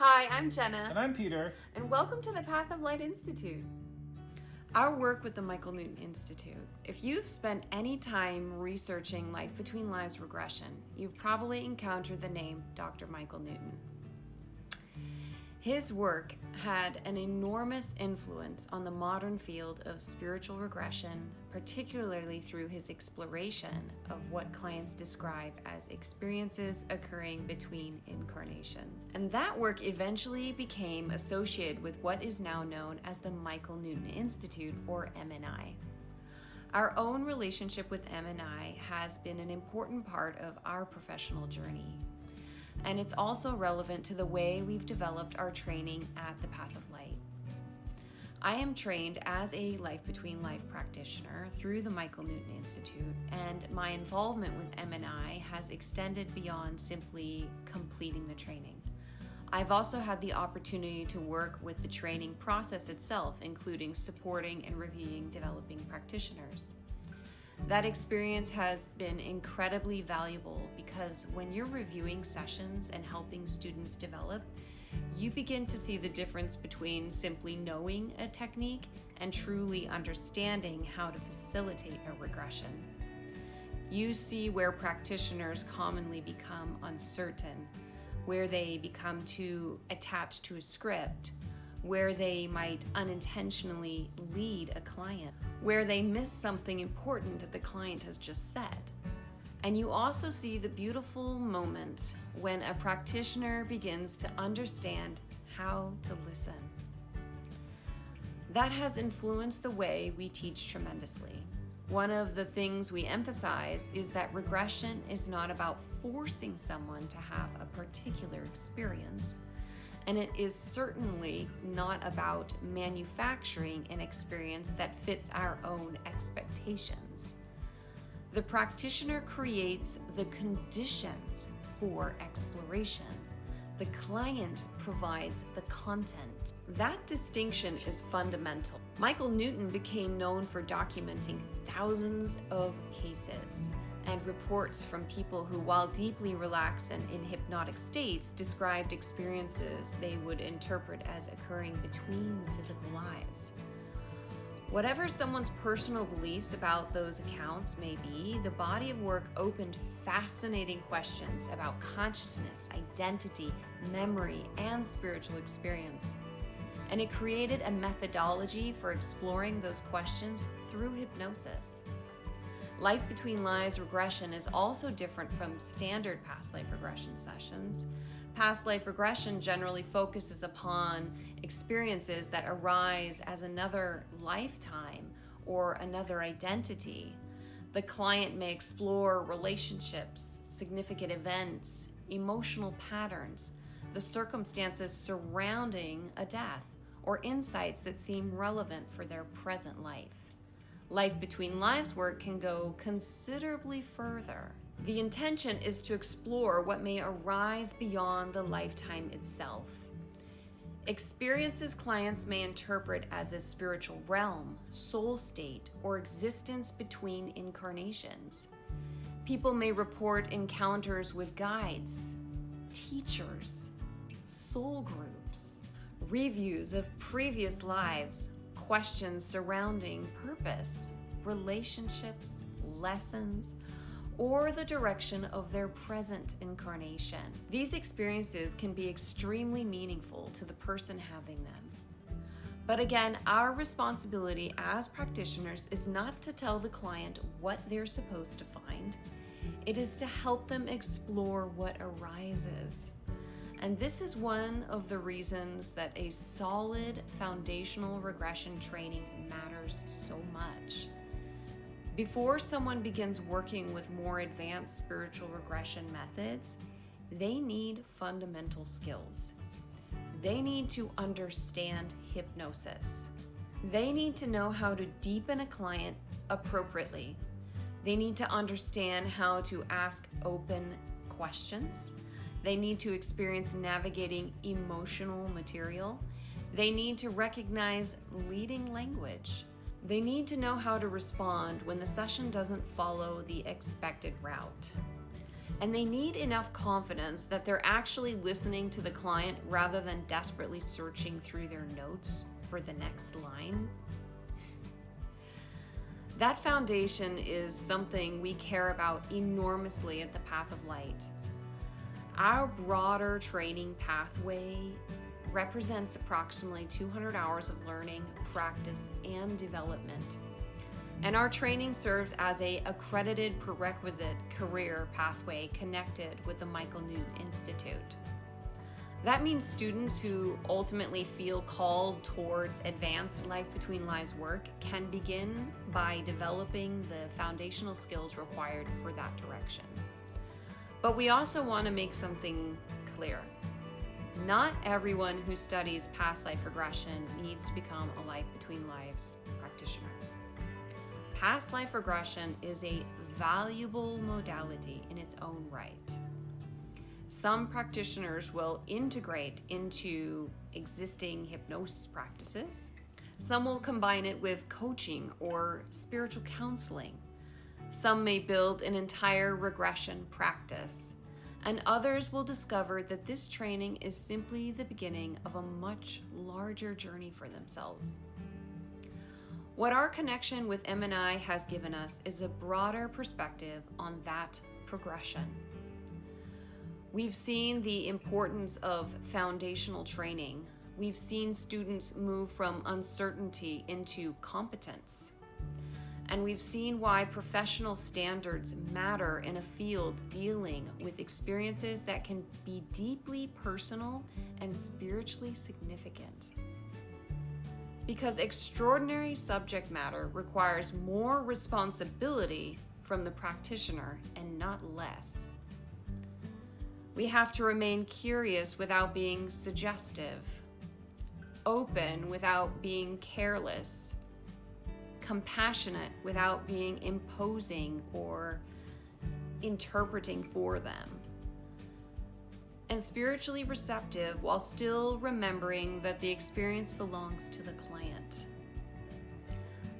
Hi, I'm Jenna. And I'm Pieter. And welcome to the Path of Light Institute. Our work with the Michael Newton Institute. If you've spent any time researching life between lives regression, you've probably encountered the name Dr. Michael Newton. His work had an enormous influence on the modern field of spiritual regression, particularly through his exploration of what clients describe as experiences occurring between incarnation. And that work eventually became associated with what is now known as the Michael Newton Institute, or MNI. Our own relationship with MNI has been an important part of our professional journey. And it's also relevant to the way we've developed our training at the Path of Light. I am trained as a Life Between Life practitioner through the Michael Newton Institute, and my involvement with MNI has extended beyond simply completing the training. I've also had the opportunity to work with the training process itself, including supporting and reviewing developing practitioners. That experience has been incredibly valuable because when you're reviewing sessions and helping students develop, you begin to see the difference between simply knowing a technique and truly understanding how to facilitate a regression. You see where practitioners commonly become uncertain, where they become too attached to a script, where they might unintentionally lead a client, where they miss something important that the client has just said. And you also see the beautiful moment when a practitioner begins to understand how to listen. That has influenced the way we teach tremendously. One of the things we emphasize is that regression is not about forcing someone to have a particular experience. And it is certainly not about manufacturing an experience that fits our own expectations. The practitioner creates the conditions for exploration. The client provides the content. That distinction is fundamental. Michael Newton became known for documenting thousands of cases and reports from people who, while deeply relaxed and in hypnotic states, described experiences they would interpret as occurring between physical lives. Whatever someone's personal beliefs about those accounts may be, the body of work opened fascinating questions about consciousness, identity, memory, and spiritual experience. And it created a methodology for exploring those questions through hypnosis. Life Between Lives regression is also different from standard past life regression sessions. Past life regression generally focuses upon experiences that arise as another lifetime or another identity. The client may explore relationships, significant events, emotional patterns, the circumstances surrounding a death, or insights that seem relevant for their present life. Life Between Lives work can go considerably further. The intention is to explore what may arise beyond the lifetime itself. Experiences clients may interpret as a spiritual realm, soul state, or existence between incarnations. People may report encounters with guides, teachers, soul groups, reviews of previous lives, questions surrounding purpose, relationships, lessons, or the direction of their present incarnation. These experiences can be extremely meaningful to the person having them. But again, our responsibility as practitioners is not to tell the client what they're supposed to find. It is to help them explore what arises. And this is one of the reasons that a solid foundational regression training matters so much. Before someone begins working with more advanced spiritual regression methods, they need fundamental skills. They need to understand hypnosis. They need to know how to deepen a client appropriately. They need to understand how to ask open questions. They need to experience navigating emotional material. They need to recognize leading language. They need to know how to respond when the session doesn't follow the expected route. And they need enough confidence that they're actually listening to the client rather than desperately searching through their notes for the next line. That foundation is something we care about enormously at the Path of Light. Our broader training pathway represents approximately 200 hours of learning, practice, and development. And our training serves as an accredited prerequisite career pathway connected with the Michael Newton Institute. That means students who ultimately feel called towards advanced life between lives work can begin by developing the foundational skills required for that direction. But we also want to make something clear. Not everyone who studies past life regression needs to become a life between lives practitioner. Past life regression is a valuable modality in its own right. Some practitioners will integrate into existing hypnosis practices. Some will combine it with coaching or spiritual counseling. Some may build an entire regression practice. And others will discover that this training is simply the beginning of a much larger journey for themselves. What our connection with MNI has given us is a broader perspective on that progression. We've seen the importance of foundational training. We've seen students move from uncertainty into competence. And we've seen why professional standards matter in a field dealing with experiences that can be deeply personal and spiritually significant. Because extraordinary subject matter requires more responsibility from the practitioner and not less. We have to remain curious without being suggestive, open without being careless, compassionate without being imposing or interpreting for them, and spiritually receptive while still remembering that the experience belongs to the client.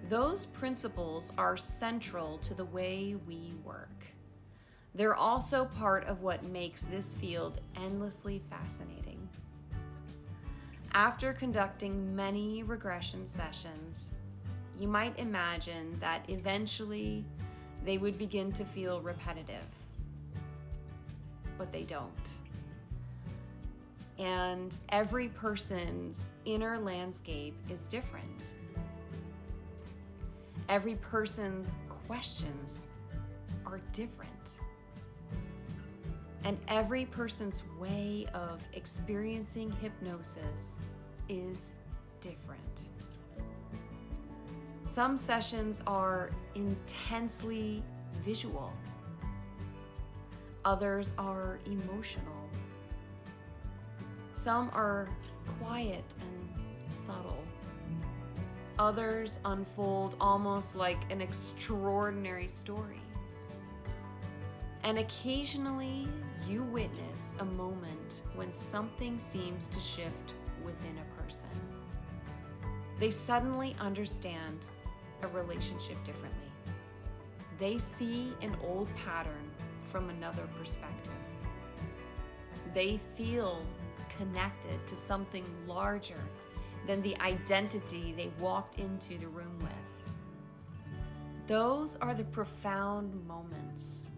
Those principles are central to the way we work. They're also part of what makes this field endlessly fascinating. After conducting many regression sessions, you might imagine that eventually they would begin to feel repetitive, but they don't. And every person's inner landscape is different. Every person's questions are different. And every person's way of experiencing hypnosis is different. Some sessions are intensely visual. Others are emotional. Some are quiet and subtle. Others unfold almost like an extraordinary story. And occasionally, you witness a moment when something seems to shift within a person. They suddenly understand a relationship differently. They see an old pattern from another perspective. They feel connected to something larger than the identity they walked into the room with. Those are the profound moments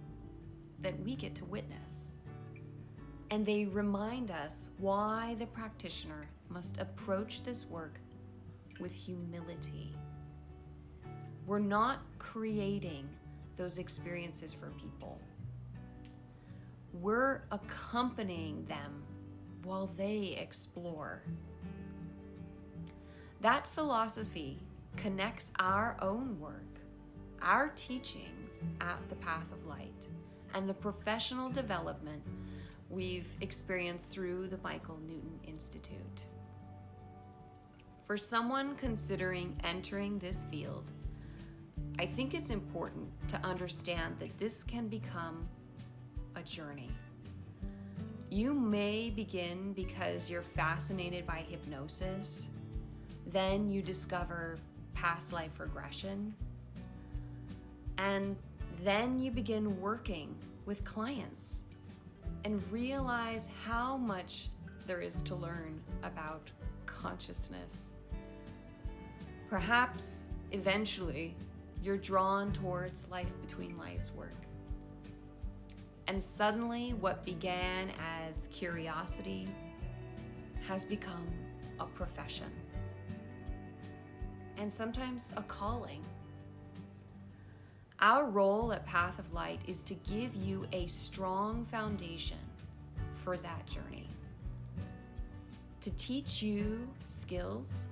that we get to witness. And they remind us why the practitioner must approach this work with humility. We're not creating those experiences for people. We're accompanying them while they explore. That philosophy connects our own work, our teachings at the Path of Light, and the professional development we've experienced through the Michael Newton Institute. For someone considering entering this field, I think it's important to understand that this can become a journey. You may begin because you're fascinated by hypnosis, then you discover past life regression, and then you begin working with clients and realize how much there is to learn about consciousness. Perhaps eventually you're drawn towards life between lives work. And suddenly what began as curiosity has become a profession. And sometimes a calling. Our role at Path of Light is to give you a strong foundation for that journey. To teach you skills,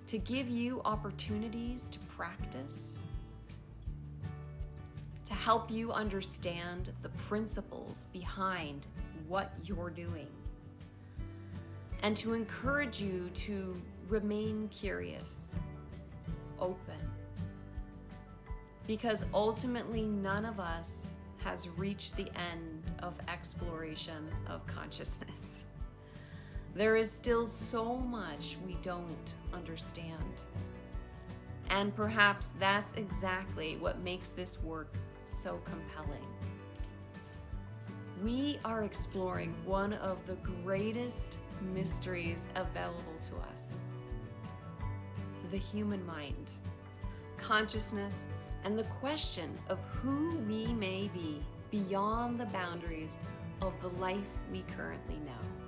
to give you opportunities to practice, to help you understand the principles behind what you're doing, and to encourage you to remain curious, open, because ultimately none of us has reached the end of exploration of consciousness. There is still so much we don't understand. And perhaps that's exactly what makes this work so compelling. We are exploring one of the greatest mysteries available to us: the human mind, consciousness, and the question of who we may be beyond the boundaries of the life we currently know.